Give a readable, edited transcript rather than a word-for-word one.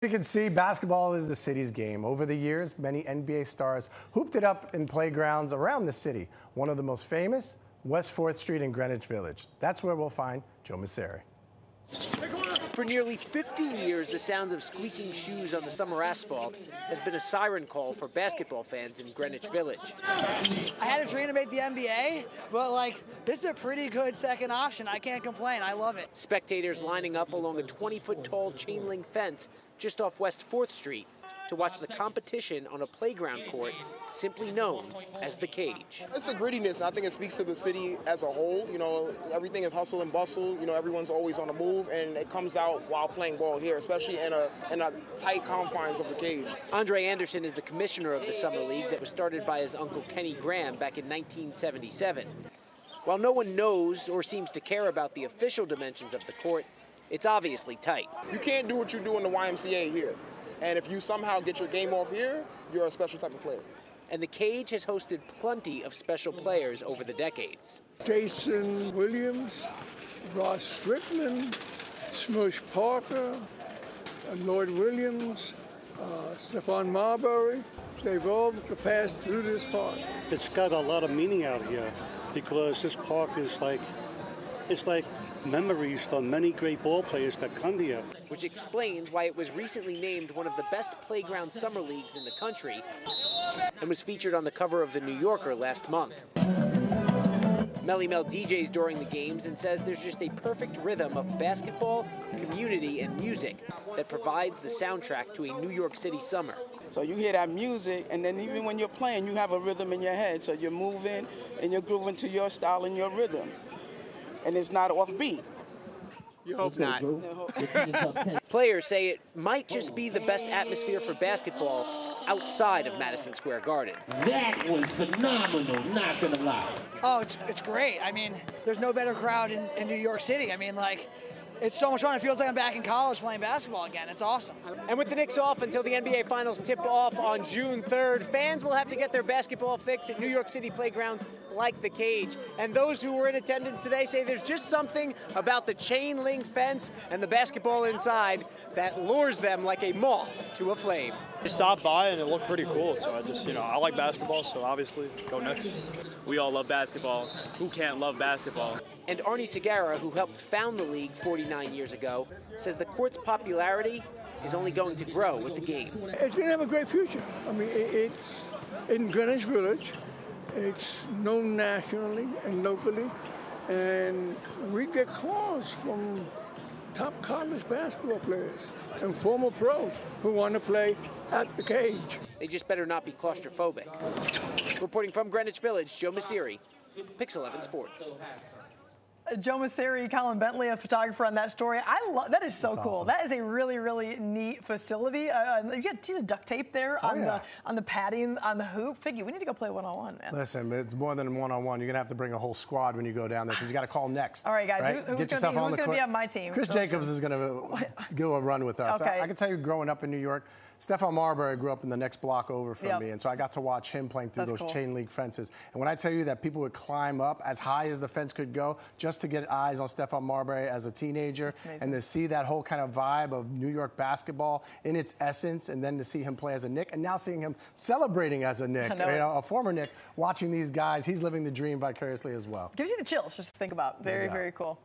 You can see basketball is the city's game. Over the years, many NBA stars hooped it up in playgrounds around the city. One of the most famous, West 4th Street in Greenwich Village. That's where we'll find Joe Mauceri. For nearly 50 years, the sounds of squeaking shoes on the summer asphalt has been a siren call for basketball fans in Greenwich Village. I had a dream to make the NBA, but this is a pretty good second option. I can't complain. I love it. Spectators lining up along a 20-foot-tall chain link fence just off West 4th Street to watch the competition on a playground court simply known as the Cage. It's the grittiness. I think it speaks to the city as a whole. You know, everything is hustle and bustle. You know, everyone's always on the move, and it comes out while playing ball here, especially in a tight confines of the Cage. Andre Anderson is the commissioner of the Summer League that was started by his uncle Kenny Graham back in 1977. While no one knows or seems to care about the official dimensions of the court, it's obviously tight. You can't do what you do in the YMCA here. And if you somehow get your game off here, you're a special type of player. And the Cage has hosted plenty of special players over the decades. Jason Williams, Ross Strickland, Smush Parker, Lloyd Williams, Stephon Marbury. They've all passed through this park. It's got a lot of meaning out here because this park is it's like memories for many great ball players that come here. Which explains why it was recently named one of the best playground summer leagues in the country and was featured on the cover of The New Yorker last month. Melly Mel DJs during the games and says there's just a perfect rhythm of basketball, community, and music that provides the soundtrack to a New York City summer. So you hear that music, and then even when you're playing, you have a rhythm in your head. So you're moving and you're grooving to your style and your rhythm. And it's not offbeat. You hope not. Players say it might just be the best atmosphere for basketball outside of Madison Square Garden. That was phenomenal, not gonna lie. Oh, it's great. I mean, there's no better crowd in New York City. I mean, it's so much fun. It feels like I'm back in college playing basketball again. It's awesome. And with the Knicks off until the NBA Finals tip off on June 3rd, fans will have to get their basketball fix at New York City playgrounds like the Cage. And those who were in attendance today say there's just something about the chain link fence and the basketball inside that lures them like a moth to a flame. I stopped by and it looked pretty cool, so I like basketball, so obviously go Knicks. We all love basketball. Who can't love basketball? And Arnie Segura, who helped found the league 49 years ago, says the court's popularity is only going to grow with the game. It's going to have a great future. I mean, it's in Greenwich Village. It's known nationally and locally, and we get calls from top college basketball players and former pros who want to play at the Cage. They just better not be claustrophobic. Reporting from Greenwich Village, Joe Mauceri, Pix 11 Sports. Joe Mauceri, Colin Bentley, a photographer on that story. That is so cool. Awesome. That is a really, really neat facility. You got the duct tape there on the padding on the hoop. Figgy, we need to go play one-on-one, man. Listen, it's more than one-on-one. You're going to have to bring a whole squad when you go down there because you got to call next. All right, guys. Right? Who's going to be on my team? Chris Jacobs is going to go a run with us. Okay. I can tell you, growing up in New York, Stephon Marbury grew up in the next block over from me, and so I got to watch him playing through those chain link fences. And when I tell you that people would climb up as high as the fence could go just to get eyes on Stephon Marbury as a teenager, and to see that whole kind of vibe of New York basketball in its essence, and then to see him play as a Knick, and now seeing him celebrating as a Knick, a former Knick, watching these guys, he's living the dream vicariously as well. Gives you the chills just to think about. Very, very cool.